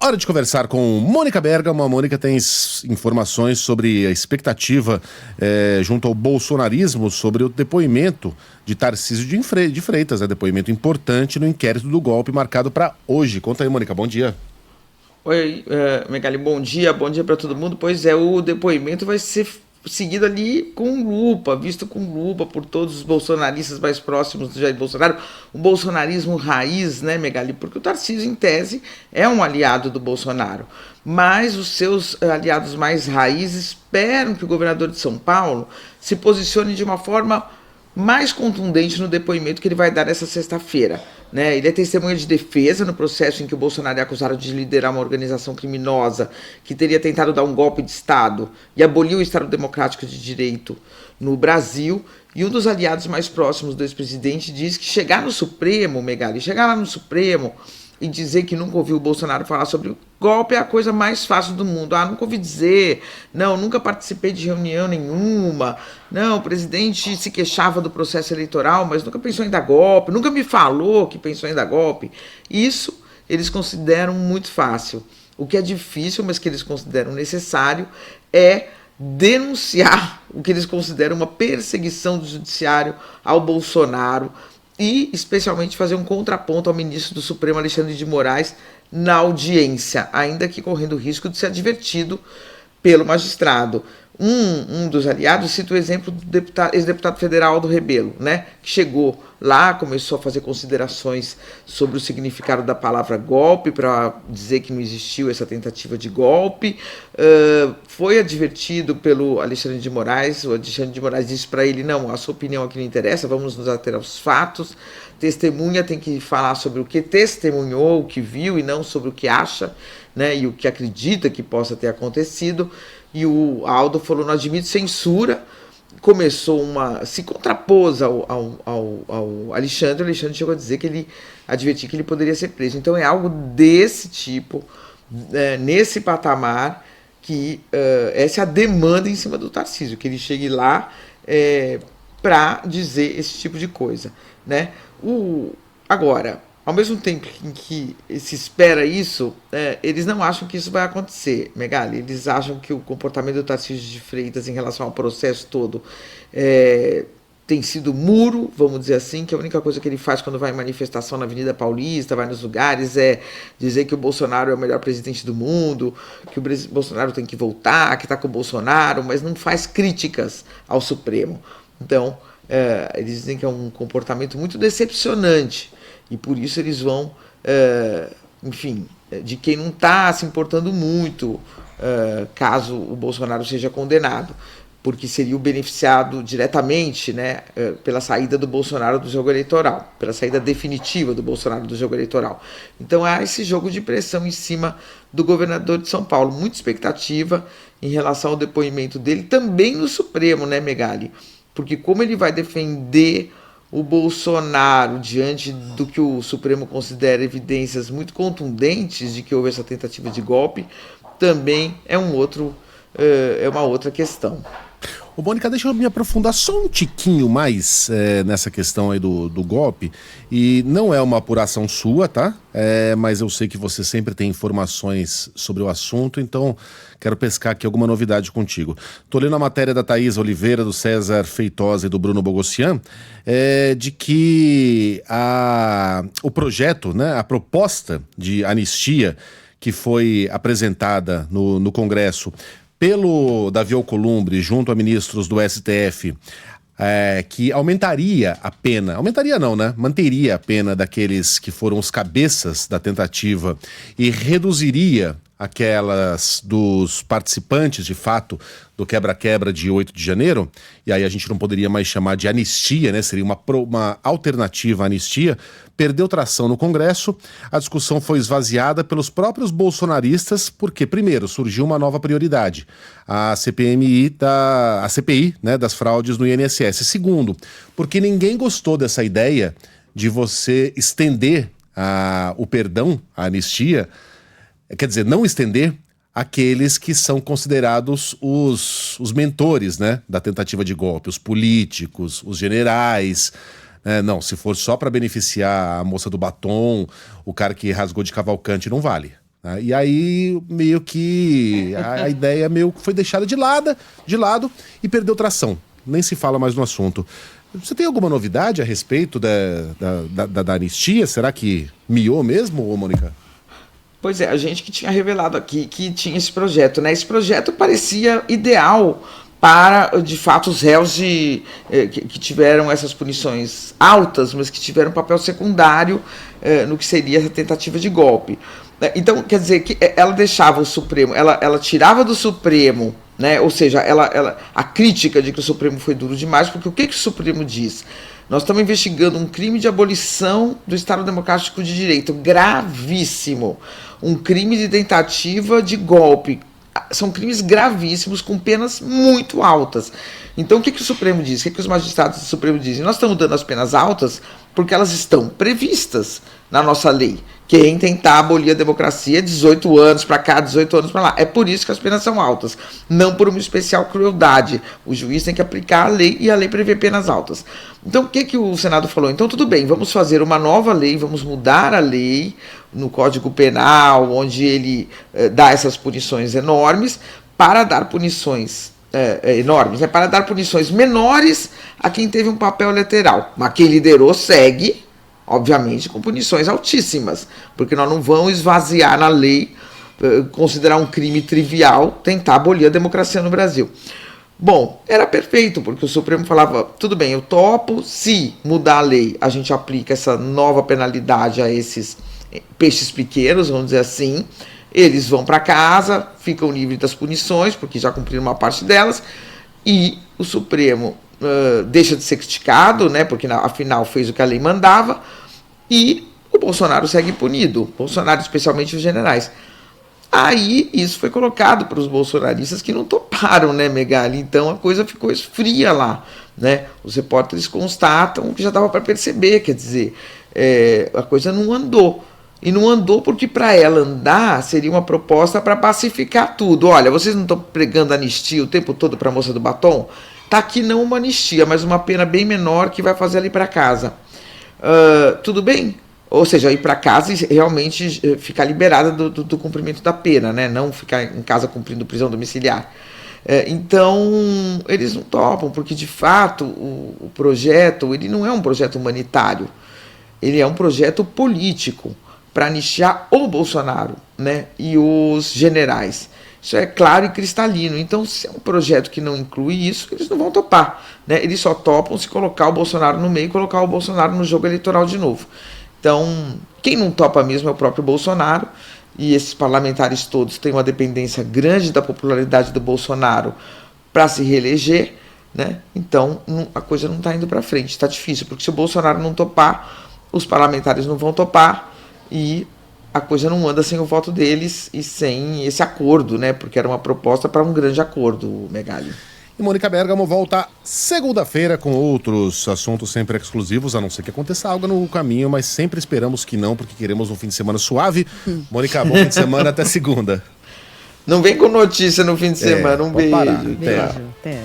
Hora de conversar com Mônica Bergamo. A Mônica tem informações sobre a expectativa junto ao bolsonarismo sobre o depoimento de Tarcísio de Freitas, depoimento importante no inquérito do golpe marcado para hoje. Conta aí, Mônica, bom dia. Oi, Megali, bom dia para todo mundo. Pois é, o depoimento vai ser seguido ali com lupa, visto com lupa por todos os bolsonaristas mais próximos do Jair Bolsonaro, o bolsonarismo raiz, né, Megali? Porque o Tarcísio, em tese, é um aliado do Bolsonaro, mas os seus aliados mais raiz esperam que o governador de São Paulo se posicione de uma forma mais contundente no depoimento que ele vai dar nessa sexta-feira. Né? Ele é testemunha de defesa no processo em que o Bolsonaro é acusado de liderar uma organização criminosa que teria tentado dar um golpe de Estado e abolir o Estado Democrático de Direito no Brasil. E um dos aliados mais próximos do ex-presidente diz que chegar no Supremo, Megali, chegar lá no Supremo e dizer que nunca ouviu o Bolsonaro falar sobre o golpe é a coisa mais fácil do mundo. Nunca ouvi dizer, não, nunca participei de reunião nenhuma, não, o presidente se queixava do processo eleitoral, mas nunca pensou em dar golpe, nunca me falou que pensou em dar golpe. Isso eles consideram muito fácil. O que é difícil, mas que eles consideram necessário, é denunciar o que eles consideram uma perseguição do judiciário ao Bolsonaro, e especialmente fazer um contraponto ao ministro do Supremo, Alexandre de Moraes, na audiência, ainda que correndo o risco de ser advertido pelo magistrado. Um dos aliados cita o exemplo do ex-deputado federal Aldo Rebelo, né, que chegou lá, começou a fazer considerações sobre o significado da palavra golpe, para dizer que não existiu essa tentativa de golpe, foi advertido pelo Alexandre de Moraes. O Alexandre de Moraes disse para ele, não, a sua opinião aqui não interessa, vamos nos ater aos fatos, testemunha tem que falar sobre o que testemunhou, o que viu, e não sobre o que acha, né, e o que acredita que possa ter acontecido. E o Aldo falou, não admite censura, se contrapôs ao Alexandre. O Alexandre chegou a dizer que ele advertiu que ele poderia ser preso. Então é algo desse tipo, nesse patamar, que essa é a demanda em cima do Tarcísio, que ele chegue lá para dizer esse tipo de coisa, né? Agora, ao mesmo tempo em que se espera isso, eles não acham que isso vai acontecer, Megali. Eles acham que o comportamento do Tarcísio de Freitas em relação ao processo todo tem sido muro, vamos dizer assim, que a única coisa que ele faz quando vai em manifestação na Avenida Paulista, vai nos lugares, é dizer que o Bolsonaro é o melhor presidente do mundo, que o Bolsonaro tem que voltar, que está com o Bolsonaro, mas não faz críticas ao Supremo. Então, eles dizem que é um comportamento muito decepcionante, e por isso eles vão, enfim, de quem não está se importando muito, caso o Bolsonaro seja condenado, porque seria o beneficiado diretamente, né, pela saída do Bolsonaro do jogo eleitoral, pela saída definitiva do Bolsonaro do jogo eleitoral. Então há esse jogo de pressão em cima do governador de São Paulo, muita expectativa em relação ao depoimento dele, também no Supremo, né, Megali? Porque como ele vai defender o Bolsonaro diante do que o Supremo considera evidências muito contundentes de que houve essa tentativa de golpe, também é uma outra questão. Ô, Mônica, deixa eu me aprofundar só um tiquinho mais nessa questão aí do golpe. E não é uma apuração sua, tá? Mas eu sei que você sempre tem informações sobre o assunto, então quero pescar aqui alguma novidade contigo. Tô lendo a matéria da Thaís Oliveira, do César Feitosa e do Bruno Bogossian, de que o projeto, né, a proposta de anistia que foi apresentada no Congresso pelo Davi Alcolumbre, junto a ministros do STF, que aumentaria a pena, aumentaria não, né? Manteria a pena daqueles que foram os cabeças da tentativa e reduziria aquelas dos participantes, de fato, do quebra-quebra de 8 de janeiro, e aí a gente não poderia mais chamar de anistia, né? Seria uma alternativa à anistia, perdeu tração no Congresso. A discussão foi esvaziada pelos próprios bolsonaristas, porque, primeiro, surgiu uma nova prioridade, a CPI, né, das fraudes no INSS. Segundo, porque ninguém gostou dessa ideia de você estender o perdão, a anistia, quer dizer, não estender aqueles que são considerados os mentores, né, da tentativa de golpe, os políticos, os generais. Não, se for só para beneficiar a moça do batom, o cara que rasgou de Cavalcante, não vale. Né? E aí, meio que a ideia meio que foi deixada de lado e perdeu tração. Nem se fala mais no assunto. Você tem alguma novidade a respeito da anistia? Será que miou mesmo, ô Mônica? Pois é, a gente que tinha revelado aqui que tinha esse projeto, né? Esse projeto parecia ideal para, de fato, os réus que tiveram essas punições altas, mas que tiveram um papel secundário no que seria essa tentativa de golpe. Então, quer dizer, que ela deixava o Supremo, ela tirava do Supremo, né? Ou seja, a crítica de que o Supremo foi duro demais, porque o que o Supremo diz? Nós estamos investigando um crime de abolição do Estado Democrático de Direito, gravíssimo. Um crime de tentativa de golpe. São crimes gravíssimos, com penas muito altas. Então, o que o Supremo diz? O que os magistrados do Supremo dizem? Nós estamos dando as penas altas porque elas estão previstas na nossa lei. Quem tentar abolir a democracia, 18 anos para cá, 18 anos para lá. É por isso que as penas são altas, não por uma especial crueldade. O juiz tem que aplicar a lei e a lei prevê penas altas. Então, o que o Senado falou? Então, tudo bem, vamos fazer uma nova lei, vamos mudar a lei no Código Penal, onde ele dá essas punições enormes, para dar punições enormes, né? Para dar punições menores a quem teve um papel lateral. Mas quem liderou segue, obviamente, com punições altíssimas, porque nós não vamos esvaziar na lei, considerar um crime trivial, tentar abolir a democracia no Brasil. Bom, era perfeito, porque o Supremo falava, tudo bem, eu topo, se mudar a lei, a gente aplica essa nova penalidade a esses peixes pequenos, vamos dizer assim, eles vão para casa, ficam livres das punições, porque já cumpriram uma parte delas, e o Supremo deixa de ser criticado, né, porque afinal fez o que a lei mandava, e o Bolsonaro segue punido, Bolsonaro, especialmente os generais. Aí isso foi colocado para os bolsonaristas que não toparam, né, Megali? Então a coisa ficou esfria lá, né? Os repórteres constatam o que já dava para perceber, quer dizer, a coisa não andou. E não andou porque para ela andar seria uma proposta para pacificar tudo. Olha, vocês não estão pregando anistia o tempo todo para a moça do batom? Tá aqui não uma anistia, mas uma pena bem menor que vai fazer ela ir para casa. Tudo bem? Ou seja, ir para casa e realmente ficar liberada do cumprimento da pena, né? Não ficar em casa cumprindo prisão domiciliar. Então, eles não topam, porque de fato o projeto ele não é um projeto humanitário, ele é um projeto político para anistiar o Bolsonaro, né, e os generais. Isso é claro e cristalino. Então, se é um projeto que não inclui isso, eles não vão topar, né? Eles só topam se colocar o Bolsonaro no meio e colocar o Bolsonaro no jogo eleitoral de novo. Então, quem não topa mesmo é o próprio Bolsonaro, e esses parlamentares todos têm uma dependência grande da popularidade do Bolsonaro para se reeleger, né? Então, a coisa não está indo para frente, está difícil, porque se o Bolsonaro não topar, os parlamentares não vão topar, e a coisa não anda sem o voto deles e sem esse acordo, né? Porque era uma proposta para um grande acordo, Megali. E Mônica Bergamo volta segunda-feira com outros assuntos sempre exclusivos, a não ser que aconteça algo no caminho, mas sempre esperamos que não, porque queremos um fim de semana suave. Mônica, bom fim de semana, até segunda. Não vem com notícia no fim de semana, um beijo. Parar. Beijo, até.